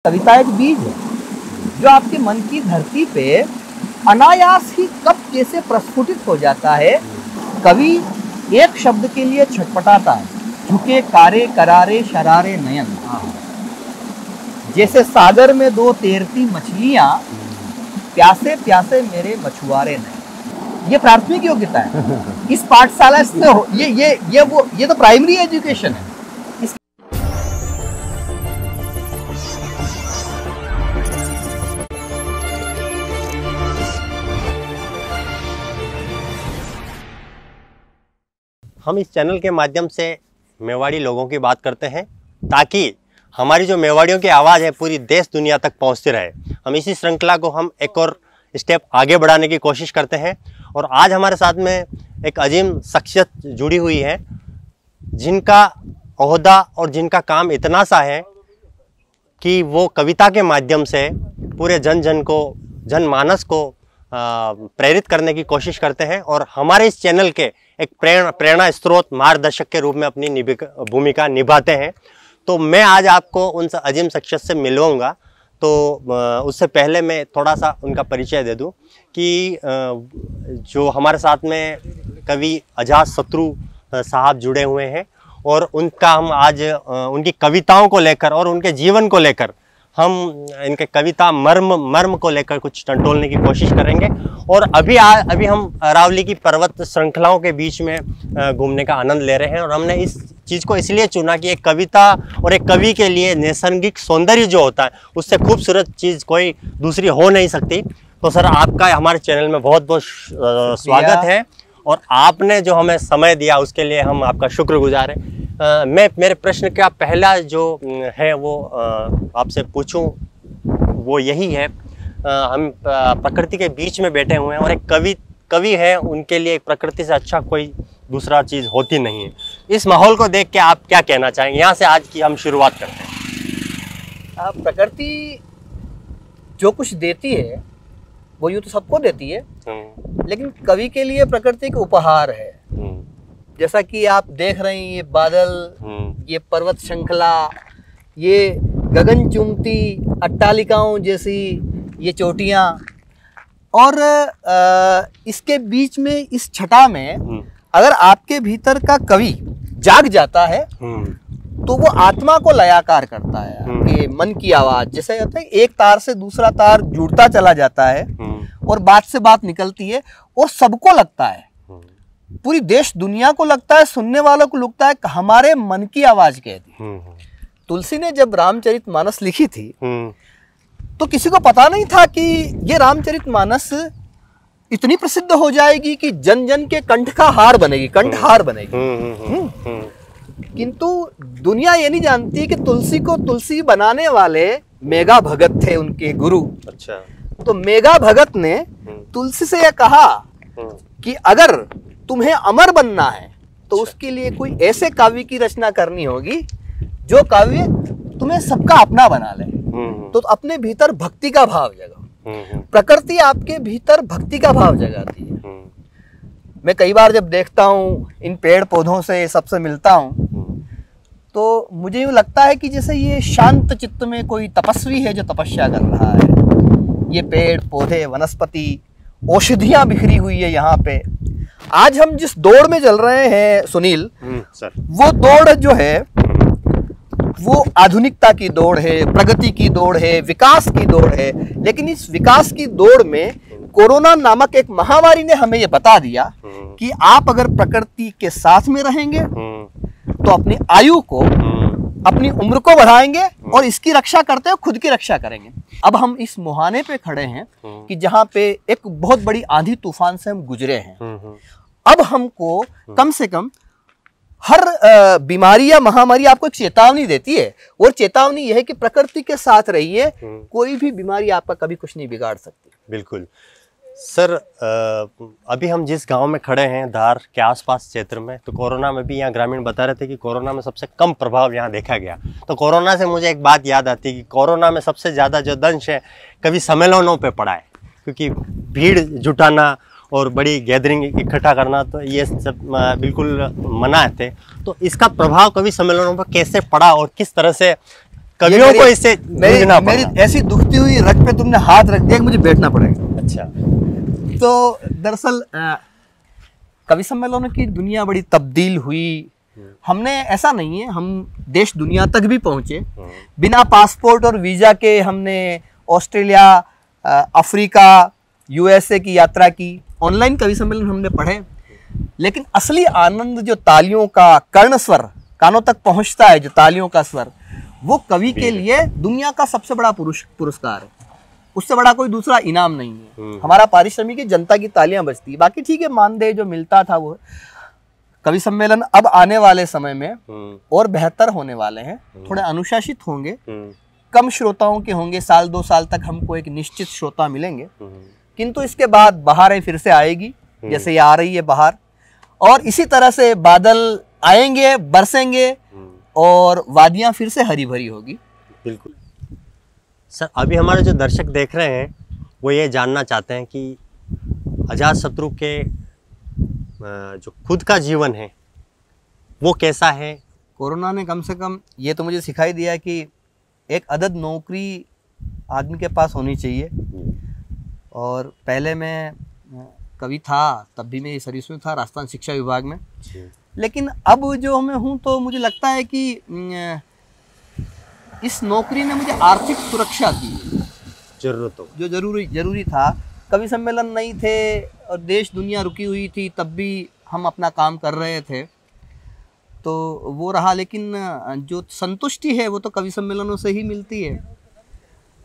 कविता एक बीज है जो आपके मन की धरती पे अनायास ही कब कैसे प्रस्फुटित हो जाता है। कवि एक शब्द के लिए छटपटाता है, झुके कारे करारे शरारे नयन। जैसे सागर में दो तैरती मछलियां, प्यासे प्यासे मेरे मछुआरे नयन। ये प्राथमिक योग्यता है इस पाठशाला से। ये तो प्राइमरी एजुकेशन है। हम इस चैनल के माध्यम से मेवाड़ी लोगों की बात करते हैं ताकि हमारी जो मेवाड़ियों की आवाज़ है पूरी देश दुनिया तक पहुंचती रहे। हम इसी श्रृंखला को हम एक और स्टेप आगे बढ़ाने की कोशिश करते हैं और आज हमारे साथ में एक अजीम शख्सियत जुड़ी हुई है जिनका ओहदा और जिनका काम इतना सा है कि वो कविता के माध्यम से पूरे जनमानस को प्रेरित करने की कोशिश करते हैं और हमारे इस चैनल के एक प्रेरणा स्रोत मार्गदर्शक के रूप में अपनी भूमिका निभाते हैं। तो मैं आज आपको उन अजीम शख्सियत से मिलवाऊंगा। तो उससे पहले मैं थोड़ा सा उनका परिचय दे दूं कि जो हमारे साथ में कवि अजातशत्रु साहब जुड़े हुए हैं और उनका हम आज उनकी कविताओं को लेकर और उनके जीवन को लेकर हम इनके कविता मर्म को लेकर कुछ टंटोलने की कोशिश करेंगे। और अभी हम अरावली की पर्वत श्रृंखलाओं के बीच में घूमने का आनंद ले रहे हैं और हमने इस चीज़ को इसलिए चुना कि एक कविता और एक कवि के लिए नैसर्गिक सौंदर्य जो होता है उससे खूबसूरत चीज़ कोई दूसरी हो नहीं सकती। तो सर आपका हमारे चैनल में बहुत बहुत स्वागत है और आपने जो हमें समय दिया उसके लिए हम आपका शुक्रगुजार हैं। मेरे प्रश्न का पहला जो है वो आपसे पूछूं वो यही है, हम प्रकृति के बीच में बैठे हुए हैं और एक कवि है, उनके लिए प्रकृति से अच्छा कोई दूसरा चीज़ होती नहीं है। इस माहौल को देख के आप क्या कहना चाहेंगे? यहाँ से आज की हम शुरुआत करते हैं। प्रकृति जो कुछ देती है वो यूँ तो सबको देती है, लेकिन कवि के लिए प्रकृति एक उपहार है। जैसा कि आप देख रहे हैं ये बादल, ये पर्वत श्रृंखला, ये गगन चुंबती अट्टालिकाओं जैसी ये चोटियाँ और इसके बीच में इस छटा में अगर आपके भीतर का कवि जाग जाता है तो वो आत्मा को लयाकार करता है। कि मन की आवाज़ जैसे होता है, एक तार से दूसरा तार जुड़ता चला जाता है और बात से बात निकलती है और सबको लगता है, पूरी देश दुनिया को लगता है, सुनने वालों को लगता है हमारे मन की आवाज कहती। तुलसी ने जब रामचरितमानस लिखी थी तो किसी को पता नहीं था कि ये रामचरितमानस इतनी प्रसिद्ध हो जाएगी कि जन जन के कंठहार बनेगी। किंतु दुनिया ये नहीं जानती कि तुलसी को तुलसी बनाने वाले मेघा भगत थे, उनके गुरु। अच्छा। तो मेघा भगत ने तुलसी से यह कहा कि अगर तुम्हें अमर बनना है तो उसके लिए कोई ऐसे काव्य की रचना करनी होगी जो काव्य तुम्हें सबका अपना बना ले। तो अपने भीतर भक्ति का भाव जगा। प्रकृति आपके भीतर भक्ति का भाव जगाती है। मैं कई बार जब देखता हूँ इन पेड़ पौधों से सबसे मिलता हूँ तो मुझे यूँ लगता है कि जैसे ये शांत चित्त में कोई तपस्वी है जो तपस्या कर रहा है। ये पेड़ पौधे वनस्पति औषधियाँ बिखरी हुई है यहाँ पे। आज हम जिस दौड़ में चल रहे हैं सुनील सर, वो दौड़ जो है वो आधुनिकता की दौड़ है, प्रगति की दौड़ है, विकास की दौड़ है। लेकिन इस विकास की दौड़ में कोरोना नामक एक महामारी ने हमें ये बता दिया कि आप अगर प्रकृति के साथ में रहेंगे तो अपनी आयु को, अपनी उम्र को बढ़ाएंगे और इसकी रक्षा करते हुए खुद की रक्षा करेंगे। अब हम इस मुहाने पे खड़े हैं कि जहाँ पे एक बहुत बड़ी आंधी तूफान से हम गुजरे हैं। अब हमको कम से कम हर बीमारी या महामारी आपको एक चेतावनी देती है और चेतावनी यह है कि प्रकृति के साथ रहिए, कोई भी बीमारी आपका कभी कुछ नहीं बिगाड़ सकती। बिल्कुल सर, अभी हम जिस गांव में खड़े हैं धार के आसपास क्षेत्र में, तो कोरोना में भी यहाँ ग्रामीण बता रहे थे कि कोरोना में सबसे कम प्रभाव यहाँ देखा गया। तो कोरोना से मुझे एक बात याद आती है कि कोरोना में सबसे ज़्यादा जो दंश है कवि सम्मेलनों पे पड़ा है, क्योंकि भीड़ जुटाना और बड़ी गैदरिंग इकट्ठा करना तो ये सब बिल्कुल मना थे। तो इसका प्रभाव कवि सम्मेलनों पर कैसे पड़ा और किस तरह से कवियों को इससे जूझना मेरी पड़ा। ऐसी दुखती हुई रग पे तुमने हाथ रख दिया कि मुझे बैठना पड़ेगा। अच्छा। तो दरअसल कवि सम्मेलनों की दुनिया बड़ी तब्दील हुई। हमने ऐसा नहीं है, हम देश दुनिया तक भी पहुंचे बिना पासपोर्ट और वीजा के। हमने ऑस्ट्रेलिया, अफ्रीका, यूएसए की यात्रा की, ऑनलाइन कवि सम्मेलन हमने पढ़े। लेकिन असली आनंद जो तालियों का कर्ण स्वर कानों तक पहुंचता है, जो तालियों का स्वर, वो कवि के लिए दुनिया का सबसे बड़ा पुरस्कार है। उससे बड़ा कोई दूसरा इनाम नहीं है। हमारा पारिश्रमिक जनता की तालियां बजती। बाकी ठीक है, मानदेय जो मिलता था वो। कवि सम्मेलन अब आने वाले समय में और बेहतर होने वाले हैं, थोड़े अनुशासित होंगे, कम श्रोताओं के होंगे। 2 साल तक हमको एक निश्चित श्रोता मिलेंगे, किंतु इसके बाद बहारें फिर से आएगी, जैसे ये आ रही है बहार। और इसी तरह से बादल आएंगे, बरसेंगे और वादियां फिर से हरी भरी होगी। बिल्कुल सर, अभी हमारे जो दर्शक देख रहे हैं वो ये जानना चाहते हैं कि अजातशत्रु के जो खुद का जीवन है वो कैसा है। कोरोना ने कम से कम ये तो मुझे सिखाई दिया कि एक अदद नौकरी आदमी के पास होनी चाहिए। और पहले मैं कवि था, तब भी मैं सर्विस में था, राजस्थान शिक्षा विभाग में। लेकिन अब जो मैं हूँ तो मुझे लगता है कि इस नौकरी ने मुझे आर्थिक सुरक्षा दी, जरूरतों जो जरूरी था। कवि सम्मेलन नहीं थे और देश दुनिया रुकी हुई थी, तब भी हम अपना काम कर रहे थे, तो वो रहा। लेकिन जो संतुष्टि है वो तो कवि सम्मेलनों से ही मिलती है।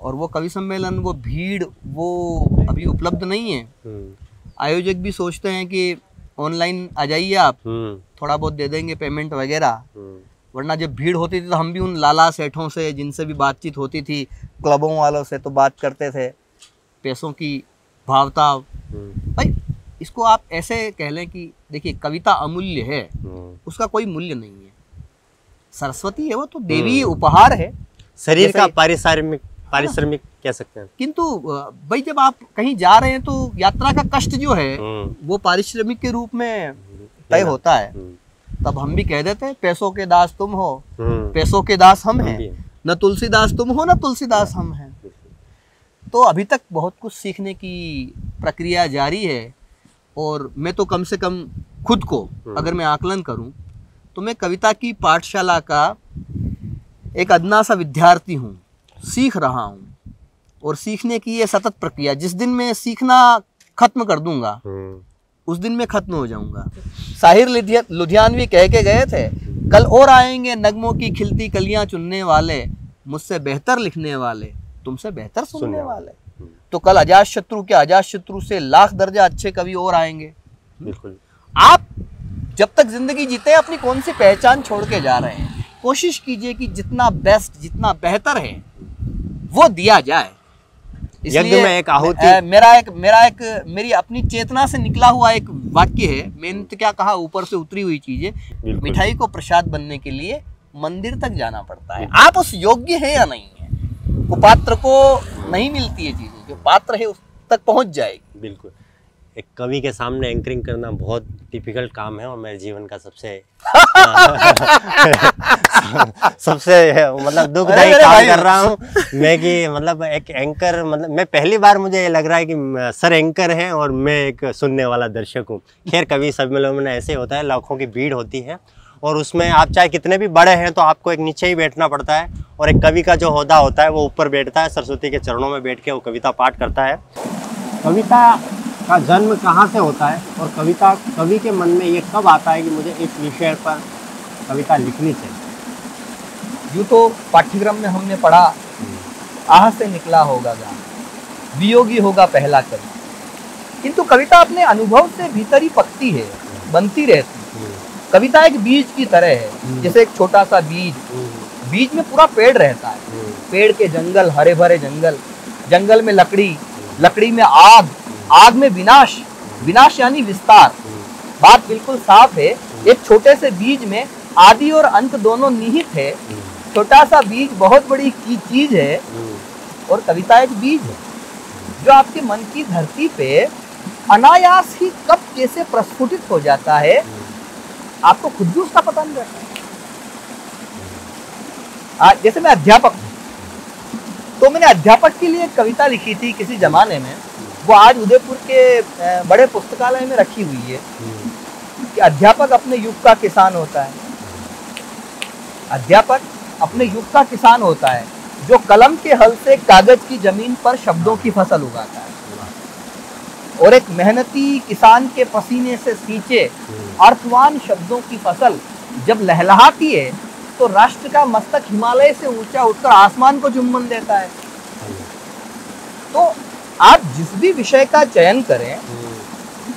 और वो कवि सम्मेलन, वो भीड़, वो अभी उपलब्ध नहीं है। आयोजक भी सोचते हैं कि ऑनलाइन आ जाइए आप, थोड़ा बहुत दे देंगे पेमेंट वगैरह। वरना जब भीड़ होती थी तो हम भी उन लाला सेठों से, जिनसे भी बातचीत होती थी, क्लबों वालों से, तो बात करते थे पैसों की भावता। भाई इसको आप ऐसे कह लें कि देखिए, कविता अमूल्य है, उसका कोई मूल्य नहीं है। सरस्वती है वो तो देवी उपहार है, शरीर का पारिश्रमिक कह सकते हैं। किंतु भाई जब आप कहीं जा रहे हैं तो यात्रा का कष्ट जो है वो पारिश्रमिक के रूप में तय होता है। तब हम भी कह देते हैं, पैसों के दास तुम हो, पैसों के दास हम हैं, न तुलसीदास तुम हो, न तुलसीदास हम हैं। तो अभी तक बहुत कुछ सीखने की प्रक्रिया जारी है। और मैं तो कम से कम खुद को अगर मैं आकलन करूं तो मैं कविता की पाठशाला का एक अदना सा विद्यार्थी हूं, सीख रहा हूं। और सीखने की ये सतत प्रक्रिया, जिस दिन मैं सीखना खत्म कर दूंगा उस दिन मैं खत्म हो जाऊंगा। साहिर लुधियानवी कह के गए थे, कल और आएंगे नगमों की खिलती कलियां चुनने वाले, मुझसे बेहतर लिखने वाले, तुमसे बेहतर सुनने वाले। तो कल अजातशत्रु के अजातशत्रु से लाख दर्जा अच्छे कवि और आएंगे। बिल्कुल। आप जब तक जिंदगी जीते हैं अपनी कौन सी पहचान छोड़ के जा रहे हैं। कोशिश कीजिए कि जितना बेस्ट, जितना बेहतर है वो दिया जाए। इसलिए में एक आहुति, मेरी अपनी चेतना से निकला हुआ एक वाक्य है। मैंने तो क्या कहा, ऊपर से उतरी हुई चीजें। मिठाई को प्रसाद बनने के लिए मंदिर तक जाना पड़ता है। आप उस योग्य है या नहीं है, कुपात्र को नहीं मिलती है चीजें, जो पात्र है उस तक पहुंच जाएगी। बिल्कुल। एक कवि के सामने एंकरिंग करना बहुत डिफिकल्ट काम है और मेरे जीवन का सबसे मतलब दुखदायी काम कर रहा हूँ मैं कि मतलब एक एंकर, मतलब मैं पहली बार मुझे ये लग रहा है कि सर एंकर हैं और मैं एक सुनने वाला दर्शक हूँ। खैर कवि सम्मेलन में ऐसे होता है, लाखों की भीड़ होती है और उसमें आप चाहे कितने भी बड़े हैं तो आपको एक नीचे ही बैठना पड़ता है। और एक कवि का जो होदा होता है वो ऊपर बैठता है, सरस्वती के चरणों में बैठ के वो कविता पाठ करता है। कविता का जन्म कहाँ से होता है और कवि के मन में ये कब आता है कि मुझे इस विषय पर कविता लिखनी चाहिए? यूँ तो पाठ्यक्रम में हमने पढ़ा, आह से निकला होगा गान, वियोगी होगा पहला कवि। किंतु कविता अपने अनुभव से भीतर ही पकती है, बनती रहती है। कविता एक बीज की तरह है, जैसे एक छोटा सा बीज में पूरा पेड़ रहता है। पेड़ के जंगल, हरे भरे जंगल, जंगल में लकड़ी में आग में विनाश यानी विस्तार। बात बिल्कुल साफ है। एक छोटे से बीज में आदि और अंत दोनों निहित है। छोटा सा बीज बहुत बड़ी चीज है और कविता एक बीज है जो आपके मन की धरती पे अनायास ही कब कैसे प्रस्फुटित हो जाता है, आपको खुद भी उसका पता नहीं रहता। जैसे मैं अध्यापक हूँ, तो मैंने अध्यापक के लिए एक कविता लिखी थी किसी जमाने में, वो आज उदयपुर के बड़े पुस्तकालय में रखी हुई है कि अध्यापक अपने युग का किसान होता है। अध्यापक अपने युग का किसान होता है जो कलम के हल से कागज की जमीन पर शब्दों की फसल उगाता है, और एक मेहनती किसान के पसीने से सींचे अर्थवान शब्दों की फसल जब लहलहाती है तो राष्ट्र का मस्तक हिमालय से ऊंचा उठकर आसमान को चुम्बन देता है। तो आप जिस भी विषय का चयन करें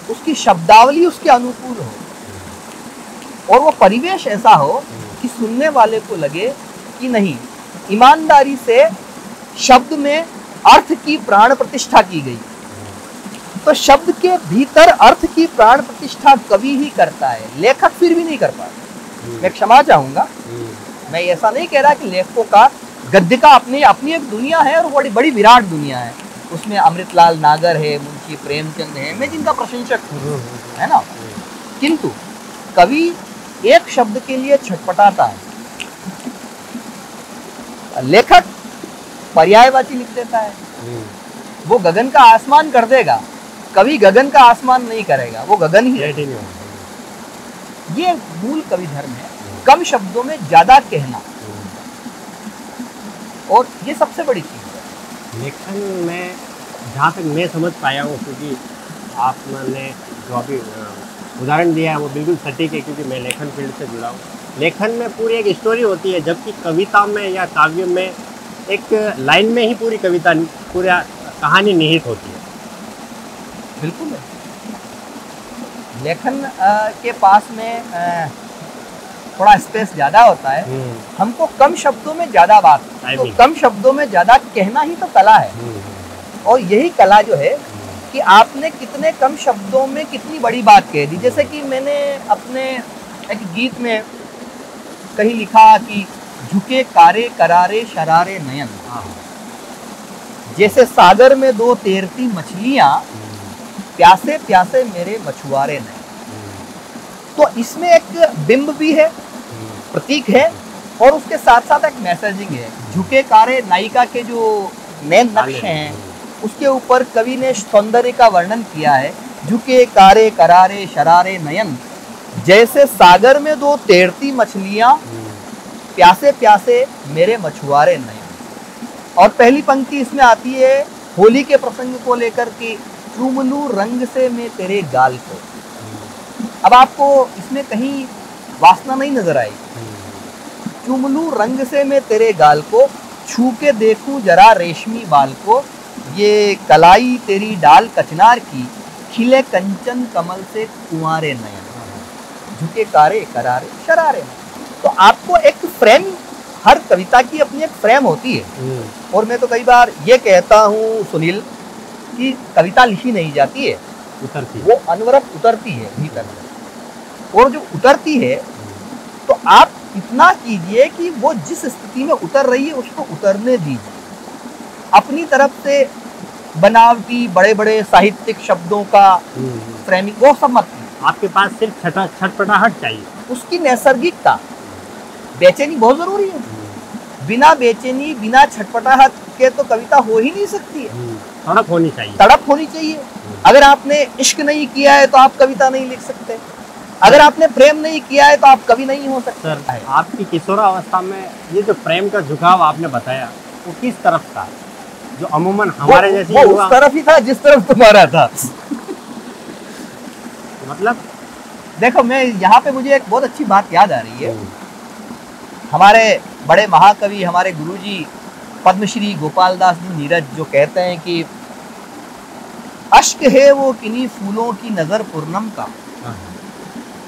उसकी शब्दावली उसके अनुकूल हो और वो परिवेश ऐसा हो कि सुनने वाले को लगे कि नहीं, ईमानदारी से शब्द में अर्थ की प्राण प्रतिष्ठा की गई। तो शब्द के भीतर अर्थ की प्राण प्रतिष्ठा कवि ही करता है, लेखक फिर भी नहीं कर पाता। मैं क्षमा चाहूंगा, मैं ऐसा नहीं कह रहा कि लेखकों का गद्य का अपनी एक दुनिया है और बड़ी बड़ी विराट दुनिया है, उसमें अमृतलाल नागर है, मुंशी प्रेमचंद है, मैं जिनका प्रशंसक हूँ, है ना। किंतु कवि एक शब्द के लिए छटपटाता है, लेखक पर्यायवाची लिख देता है। वो गगन का आसमान कर देगा, कवि गगन का आसमान नहीं करेगा, वो गगन ही है। ये मूल कवि धर्म है, कम शब्दों में ज्यादा कहना, और ये सबसे बड़ी चीज है लेखन में। जहाँ तक मैं समझ पाया हूँ, क्योंकि आपने जो अभी उदाहरण दिया है वो बिल्कुल सटीक है, क्योंकि मैं लेखन फील्ड से जुड़ा हूँ। लेखन में पूरी एक स्टोरी होती है, जबकि कविता में या काव्य में एक लाइन में ही पूरी कविता, पूरी कहानी निहित होती है। बिल्कुल है। लेखन के पास में थोड़ा स्पेस ज़्यादा होता है, हमको कम शब्दों में ज़्यादा बात, तो कम शब्दों में ज़्यादा कहना ही तो कला है। और यही कला जो है कि आपने कितने कम शब्दों में कितनी बड़ी बात कह दी। जैसे कि मैंने अपने एक गीत में कहीं लिखा कि झुके कारे करारे शरारे नयन, जैसे सागर में दो तैरती मछलियां, प्यासे प्यासे मेरे मछुआरे नयन। तो इसमें एक बिंब भी है, प्रतीक है, और उसके साथ साथ एक मैसेजिंग है। झुके कारे नायिका के जो नैन नक्श हैं उसके ऊपर कवि ने सौंदर्य का वर्णन किया है। झुके कारे करारे शरारे नयन, जैसे सागर में दो तैरती मछलियां, प्यासे प्यासे मेरे मछुआरे नयन। और पहली पंक्ति इसमें आती है होली के प्रसंग को लेकर कि चूम लूं रंग से मैं तेरे गाल को। अब आपको इसमें कहीं वासना नहीं नजर आई। चूम लूं रंग से मैं तेरे गाल को, छू के देखूं जरा रेशमी बाल को, ये कलाई तेरी डाल कचनार की, खिले कंचन कमल से कुंवारे नयन, झुके कारे करारे शरारे। तो आपको एक फ्रेम, हर कविता की अपनी एक फ्रेम होती है। और मैं तो कई बार ये कहता हूँ सुनील कि कविता लिखी नहीं जाती है, उतरती, वो अनवरत उतरती है भीतर। और जो उतरती है तो आप इतना कीजिए कि वो जिस स्थिति में उतर रही है उसको उतरने दीजिए। अपनी तरफ से बनावटी बड़े बड़े साहित्यिक शब्दों का फ्रेमिंग वो सब मत कीजिए। आपके पास सिर्फ छटपटाहट चाहिए, उसकी नैसर्गिकता। बेचैनी बहुत जरूरी है, बिना बेचैनी बिना छटपटाहट के तो कविता हो ही नहीं सकती है। तड़प होनी चाहिए, तड़प होनी चाहिए। अगर आपने इश्क नहीं किया है तो आप कविता नहीं लिख सकते, अगर आपने प्रेम नहीं किया है तो आप कवि नहीं हो सकते। सर, आपकी किशोरावस्था में ये जो प्रेम का झुकाव आपने बताया वो किस तरफ था, जो अमूमन हमारे जैसे वो उस तरफ ही था जिस तरफ तुम्हारा था। मतलब देखो, मैं यहाँ पे मुझे एक बहुत अच्छी बात याद आ रही है। हमारे बड़े महाकवि, हमारे गुरुजी पद्मश्री गोपाल दास जी नीरज, जो कहते हैं कि अश्क है वो किन्हीं फूलों की नजर पूर्णम का,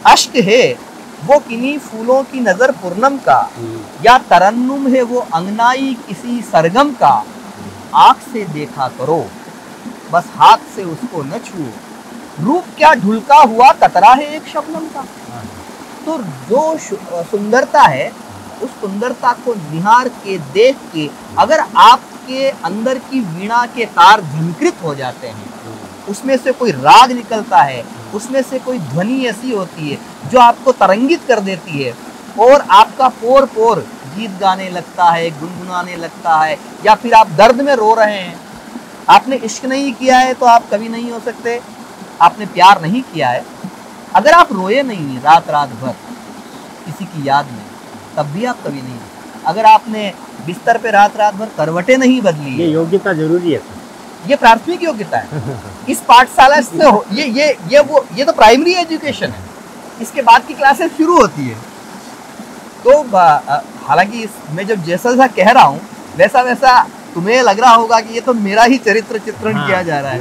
अश्क है वो किन्हीं फूलों की नजर पूर्णम का, या तरन्नुम है वो अंगनाई किसी सरगम का, आंख से देखा करो बस हाथ से उसको न छुओ, रूप क्या ढुलका हुआ कतरा है एक शबनम का। तो जो सुंदरता है उस सुंदरता को निहार के देख के अगर आपके अंदर की वीणा के तार झंकृत हो जाते हैं, उसमें से कोई राग निकलता है, उसमें से कोई ध्वनि ऐसी होती है जो आपको तरंगित कर देती है और आपका पोर पोर गीत गाने लगता है, गुनगुनाने लगता है, या फिर आप दर्द में रो रहे हैं। आपने इश्क नहीं किया है तो आप कवि नहीं हो सकते, आपने प्यार नहीं किया है, अगर आप रोए नहीं रात रात भर किसी की याद में, तब भी आप कवि नहीं हो। अगर आपने बिस्तर पे रात रात भर करवटें नहीं बदली, ये योग्यता जरूरी है, ये प्राथमिक योग्यता है। इस पाठशाला से ये तो प्राइमरी एजुकेशन है, इसके बाद की क्लासेस शुरू होती है। तो हालांकि मैं जब जैसा सा कह रहा हूँ वैसा वैसा तुम्हें लग रहा होगा कि ये तो मेरा ही चरित्र चित्रण किया जा रहा है,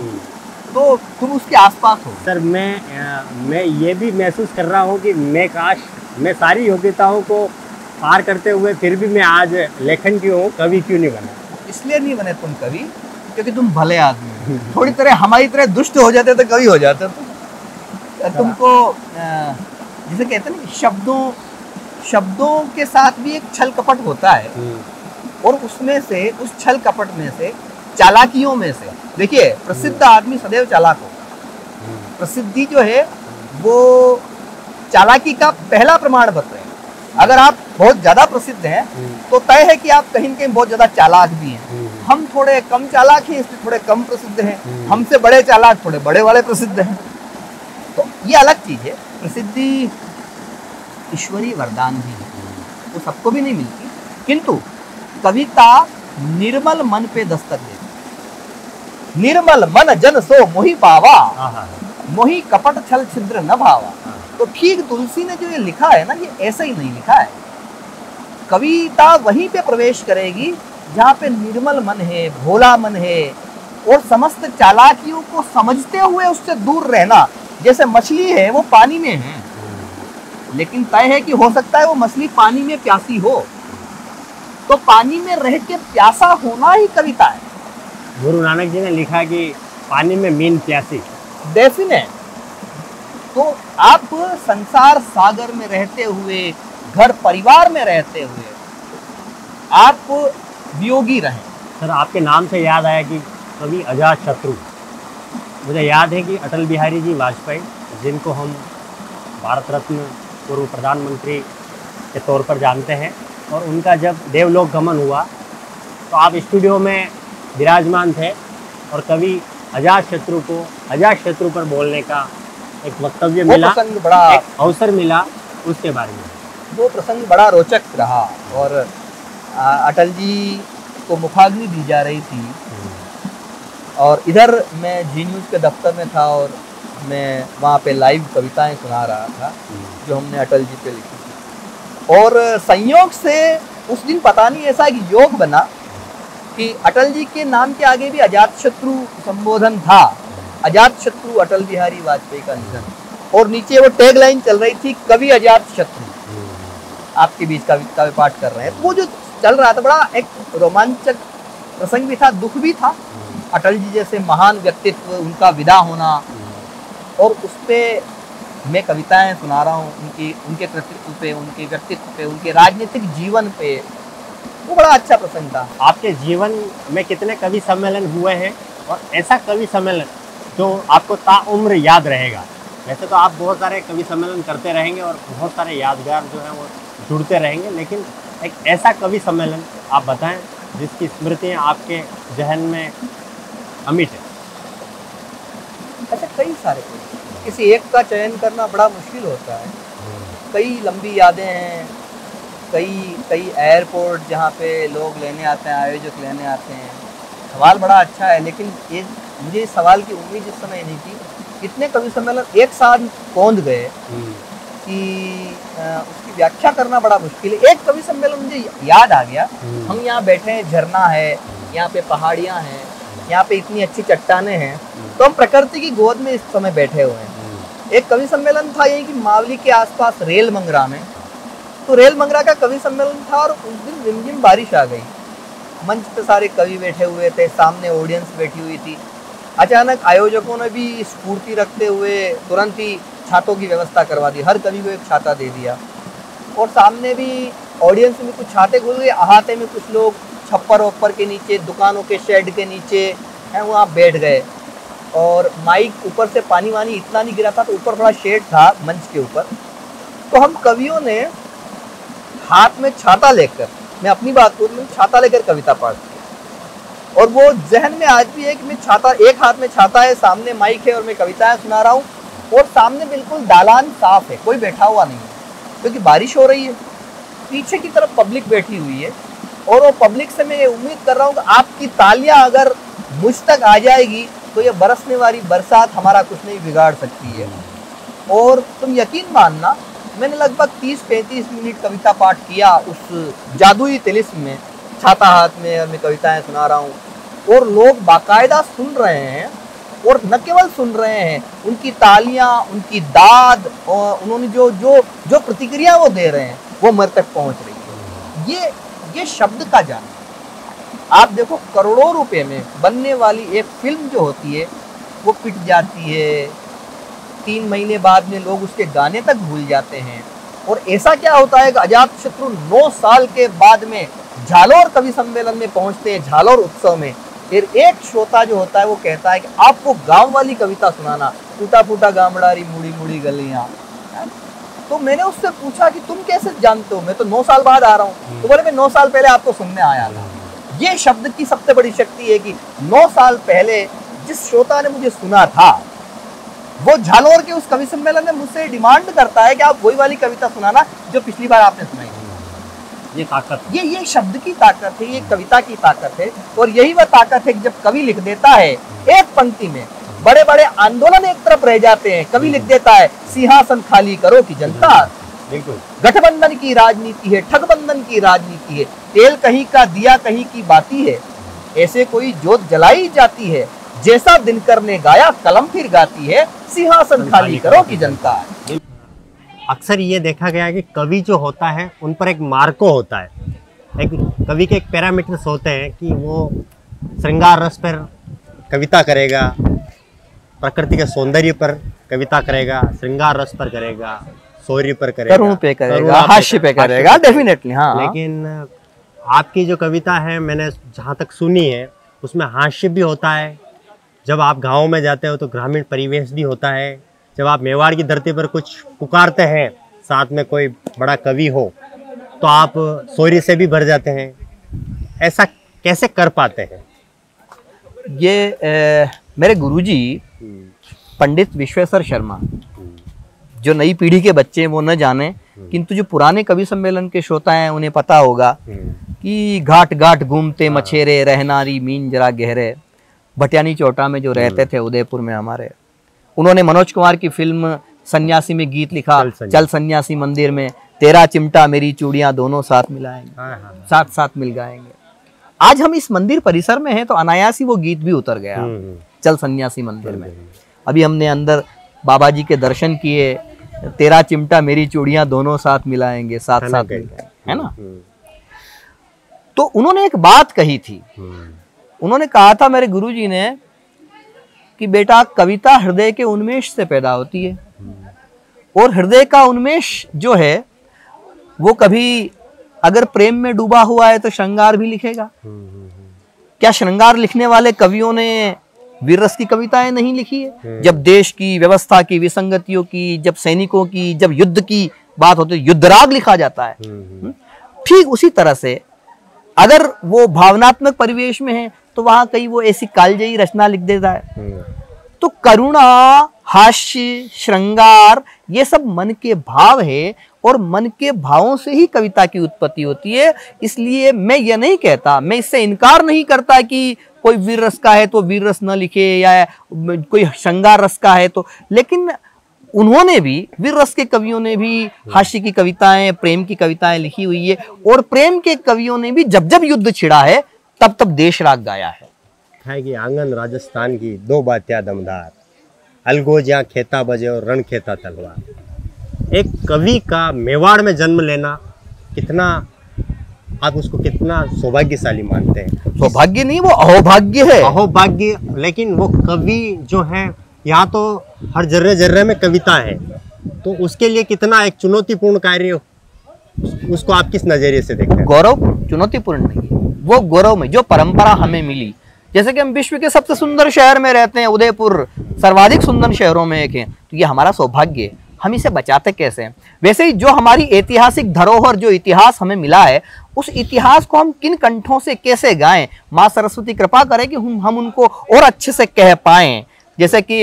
तो तुम उसके आसपास हो। सर मैं ये भी महसूस कर रहा हूँ कि मैं काश मैं सारी योग्यताओं को पार करते हुए फिर भी मैं आज लेखन क्यों हूँ, कवि क्यों नहीं बना। इसलिए नहीं बने तुम कवि क्योंकि तुम भले आदमी हो। थोड़ी तरह हमारी तरह दुष्ट हो जाते तो कवि हो जाते। तुमको जिसे कहते हैं ना, शब्दों के साथ भी एक छल कपट होता है, और उसमें से उस छल कपट में से चालाकियों में से, देखिए प्रसिद्ध आदमी सदैव चालाक हो। प्रसिद्धि जो है वो चालाकी का पहला प्रमाण पत्र है। अगर आप बहुत ज्यादा प्रसिद्ध हैं तो तय है कि आप कहीं न कहीं बहुत ज्यादा चालाक भी हैं। हम थोड़े कम चालाक हैं इसलिए थोड़े कम प्रसिद्ध हैं, हमसे बड़े चालाक थोड़े बड़े वाले प्रसिद्ध हैं। तो ये अलग चीज है। प्रसिद्धि ईश्वरीय वरदान भी है, वो सबको भी नहीं मिलती, किंतु कविता निर्मल मन पे दस्तक देती। निर्मल मन जन सो मोहि पावा, मोहि कपट छल छिद्र न भावा। तो ठीक तुलसी ने जो ये लिखा है ना, ये ऐसा ही नहीं लिखा है। कविता वहीं पे प्रवेश करेगी जहाँ पे निर्मल मन है, भोला मन है, और समस्त चालाकियों को समझते हुए उससे दूर रहना। जैसे मछली है वो पानी में है, लेकिन तय है कि हो सकता है वो मछली पानी में प्यासी हो, तो पानी में रह के प्यासा होना ही कविता है। गुरु नानक जी ने लिखा कि पानी में मीन प्यासी, डेफिनेट। तो आप संसार सागर में रहते हुए, घर परिवार में रहते हुए आप वियोगी रहें। सर आपके नाम से याद आया कि कवि अजात शत्रु। मुझे याद है कि अटल बिहारी जी वाजपेयी, जिनको हम भारत रत्न पूर्व प्रधानमंत्री के तौर पर जानते हैं, और उनका जब देवलोक गमन हुआ तो आप स्टूडियो में विराजमान थे, और कवि अजात शत्रु को अजात शत्रु पर बोलने का एक वक्तव्य मिला, एक अवसर मिला, उसके बारे में। वो प्रसंग बड़ा रोचक रहा, और अटल जी को मुखाग्नि दी जा रही थी, और इधर मैं जी न्यूज़ के दफ्तर में था, और मैं वहाँ पे लाइव कविताएं सुना रहा था जो हमने अटल जी पे लिखी थी। और संयोग से उस दिन पता नहीं ऐसा एक योग बना कि अटल जी के नाम के आगे भी अजात शत्रु संबोधन था। अजात शत्रु अटल बिहारी वाजपेयी का निधन, और नीचे वो टैग लाइन चल रही थी, कवि अजात शत्रु आपके बीच काव्य पाठ कर रहे हैं। तो वो जो चल रहा था बड़ा एक रोमांचक प्रसंग भी था, दुख भी था। अटल जी जैसे महान व्यक्तित्व, उनका विदा होना, और उस पर मैं कविताएं सुना रहा हूँ उनके कृतित्व पे, उनके व्यक्तित्व पे, उनके राजनीतिक जीवन पे। वो बड़ा अच्छा प्रसंग था। आपके जीवन में कितने कवि सम्मेलन हुए हैं, और ऐसा कवि सम्मेलन जो आपको ताउम्र याद रहेगा? वैसे तो आप बहुत सारे कवि सम्मेलन करते रहेंगे और बहुत सारे यादगार जो हैं वो जुड़ते रहेंगे, लेकिन एक ऐसा कवि सम्मेलन आप बताएं जिसकी स्मृतियाँ आपके जहन में अमिट है। ऐसे कई सारे, किसी एक का चयन करना बड़ा मुश्किल होता है। कई लंबी यादें हैं, कई एयरपोर्ट जहाँ पे लोग लेने आते हैं, आयोजक लेने आते हैं। सवाल बड़ा अच्छा है, लेकिन ये मुझे इस सवाल की उम्मीद इस समय नहीं थी। इतने कवि सम्मेलन एक साथ पहुँच गए कि उसकी व्याख्या करना बड़ा मुश्किल है। एक कवि सम्मेलन मुझे याद आ गया, हम यहाँ बैठे हैं, झरना है, यहाँ पे पहाड़ियाँ हैं, यहाँ पे इतनी अच्छी चट्टाने हैं, तो हम प्रकृति की गोद में इस समय बैठे हुए हैं। एक कवि सम्मेलन था यही कि मावली के आसपास रेल मंगरा में, तो रेल मंगरा का कवि सम्मेलन था, और उस दिन रिमझिम बारिश आ गई। मंच पे सारे कवि बैठे हुए थे, सामने ऑडियंस बैठी हुई थी। अचानक आयोजकों ने भी स्फूर्ति रखते हुए तुरंत ही छातों की व्यवस्था करवा दी, हर कवि को एक छाता दे दिया, और सामने भी ऑडियंस में कुछ छाते खुल गए, अहाते में कुछ लोग छप्पर वप्पर के नीचे, दुकानों के शेड के नीचे हैं, वहाँ बैठ गए। और माइक ऊपर से पानी वानी इतना नहीं गिरा था, तो ऊपर बड़ा शेड था मंच के ऊपर। तो हम कवियों ने हाथ में छाता लेकर मैं अपनी बात करूँ, मैं छाता लेकर कविता पढ़ती है और वो जहन में आज भी है कि मैं छाता, एक हाथ में छाता है, सामने माइक है और मैं कविताएं सुना रहा हूँ और सामने बिल्कुल दालान साफ है, कोई बैठा हुआ नहीं है क्योंकि बारिश हो रही है। पीछे की तरफ पब्लिक बैठी हुई है और वो पब्लिक से मैं ये उम्मीद कर रहा हूँ कि आपकी तालियां अगर मुझ तक आ जाएगी तो ये बरसने वाली बरसात हमारा कुछ नहीं बिगाड़ सकती है। और तुम यकीन मानना, मैंने लगभग 30-35 मिनट कविता पाठ किया उस जादुई तिलिस्म में, छाता हाथ में और मैं कविताएं सुना रहा हूँ और लोग बाकायदा सुन रहे हैं और न केवल सुन रहे हैं, उनकी तालियां, उनकी दाद और उन्होंने जो जो जो प्रतिक्रिया वो दे रहे हैं वो मेरे तक पहुंच रही है। ये शब्द का जान, आप देखो करोड़ों रुपए में बनने वाली एक फिल्म जो होती है वो पिट जाती है, 3 महीने बाद में लोग उसके गाने तक भूल जाते हैं। और ऐसा क्या होता है कि अजातशत्रु 9 साल के बाद में झालोर कवि सम्मेलन में पहुंचते हैं, झालोर उत्सव में, फिर एक श्रोता जो होता है वो कहता है कि आपको गांव वाली कविता सुनाना, टूटा फूटा गामडारी मुड़ी मुड़ी गलियां। तो मैंने उससे पूछा कि तुम कैसे जानते हो, मैं तो 9 साल बाद आ रहा हूँ। तो बोले मैं 9 साल पहले आपको सुनने आया था। ये शब्द की सबसे बड़ी शक्ति है कि 9 साल पहले जिस श्रोता ने मुझे सुना था वो झालोर के उस कवि सम्मेलन में मुझसे डिमांड करता है कि आप वही वाली कविता सुनाना जो पिछली बार आपने सुनाई थी। ये ताकत, ये शब्द की ताकत है, ये कविता की ताकत है। और यही वह ताकत है कि जब कवि लिख देता है एक पंक्ति में, बड़े बड़े आंदोलन एक तरफ रह जाते हैं, कवि लिख देता है सिंहासन खाली करो की जनता। बिल्कुल, गठबंधन की राजनीति है, ठगबंधन की राजनीति है, तेल कहीं का दिया कहीं की बाती है, ऐसे कोई जोत जलाई जाती है, जैसा दिनकर ने गाया कलम फिर गाती है, सिंहासन खाली करो की जनता। अक्सर ये देखा गया है कि कवि जो होता है उन पर एक मार्को होता है, एक कवि के एक पैरामीटर्स होते हैं कि वो श्रृंगार रस पर कविता करेगा, प्रकृति के सौंदर्य पर कविता करेगा, श्रृंगार रस पर करेगा, शौर्य पर करेगा, करुण पे करेगा, हास्य पे करेगा, डेफिनेटली। हाँ, लेकिन आपकी जो कविता है मैंने जहाँ तक सुनी है उसमें हास्य भी होता है। जब आप गाँव में जाते हो तो ग्रामीण परिवेश भी होता है। जब आप मेवाड़ की धरती पर कुछ पुकारते हैं, साथ में कोई बड़ा कवि हो, तो आप शौर्य से भी भर जाते हैं। ऐसा कैसे कर पाते हैं? ये मेरे गुरुजी पंडित विश्वेश्वर शर्मा, जो नई पीढ़ी के बच्चे वो न जाने, किंतु जो पुराने कवि सम्मेलन के श्रोता हैं उन्हें पता होगा कि घाट घाट घूमते मछेरे, रहनारी मीन जरा गहरे, भटियानी चौटा में जो रहते थे उदयपुर में हमारे। उन्होंने मनोज कुमार की फिल्म सन्यासी में गीत लिखा, चल सन्यासी मंदिर में, तेरा चिमटा मेरी चूड़ियां दोनों साथ मिलाएंगे, साथ साथ मिल गाएंगे। आज हम इस मंदिर परिसर में हैं तो अनायास ही वो गीत भी उतर गया, चल सन्यासी मंदिर में। अभी हमने अंदर बाबा जी के दर्शन किए, तेरा चिमटा मेरी चूड़ियां दोनों साथ मिलाएंगे, साथ साथ मिल गाएंगे, है ना। तो उन्होंने एक बात कही थी, उन्होंने कहा था मेरे गुरुजी ने कि बेटा कविता हृदय के उन्मेष से पैदा होती है और हृदय का उन्मेष जो है वो कभी अगर प्रेम में डूबा हुआ है तो श्रृंगार भी लिखेगा। क्या श्रृंगार लिखने वाले कवियों ने वीर रस की कविताएं नहीं लिखी है? जब देश की व्यवस्था की विसंगतियों की, जब सैनिकों की, जब युद्ध की बात होती है, युद्धराग लिखा जाता है। ठीक उसी तरह से अगर वो भावनात्मक परिवेश में है तो वहां कहीं वो ऐसी कालजयी रचना लिख देता है। तो करुणा, हास्य, श्रृंगार, ये सब मन के भाव है और मन के भावों से ही कविता की उत्पत्ति होती है। इसलिए मैं ये नहीं कहता, मैं इससे इनकार नहीं करता कि कोई वीर रस का है तो वीर रस न लिखे या कोई श्रृंगार रस का है तो, लेकिन उन्होंने भी, वीर रस के कवियों ने भी हास्य की कविताएं, प्रेम की कविताएं लिखी हुई है और प्रेम के कवियों ने भी जब जब युद्ध छिड़ा है तब तब देश राग गाया है कि आंगन राजस्थान की दो बात्या दमदार, अलगोज यहाँ खेता बजे और रण खेता तलवार। एक कवि का मेवाड़ में जन्म लेना कितना, आप उसको कितना सौभाग्यशाली मानते हैं? सौभाग्य नहीं, वो अहोभाग्य है। अहोभाग्य, लेकिन वो कवि जो है यहाँ तो हर जर्रे जर्रे में कविता है, तो उसके लिए कितना एक चुनौतीपूर्ण कार्य, उसको आप किस नजरिए से देखते हैं? गौरव चुनौतीपूर्ण नहीं, वो गौरव में जो परंपरा हमें मिली। जैसे कि हम विश्व के सबसे सुंदर शहर में रहते हैं, उदयपुर सर्वाधिक सुंदर शहरों में एक है, तो ये हमारा सौभाग्य है। हम इसे बचाते कैसे हैं। वैसे ही जो हमारी ऐतिहासिक धरोहर, जो इतिहास हमें मिला है, उस इतिहास को हम किन कंठों से कैसे गाएं। माँ सरस्वती कृपा करें कि हम उनको और अच्छे से कह पाएं। जैसे कि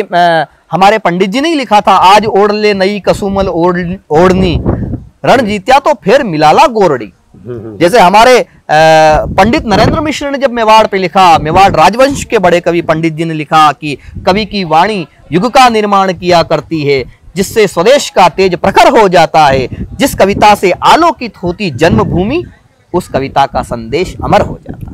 हमारे पंडित जी ने ही लिखा था, आज ओढ़ ले नई कसुमल ओढ़नी, रण जीत्या तो फिर मिलाला गोरड़ी। जैसे हमारे पंडित नरेंद्र मिश्र ने जब मेवाड़ पे लिखा, मेवाड़ राजवंश के बड़े कवि पंडित जी ने लिखा कि कवि की वाणी युग का निर्माण किया करती है, जिससे स्वदेश का तेज प्रखर हो जाता है। जिस कविता से आलोकित होती जन्मभूमि, उस कविता का संदेश अमर हो जाता है।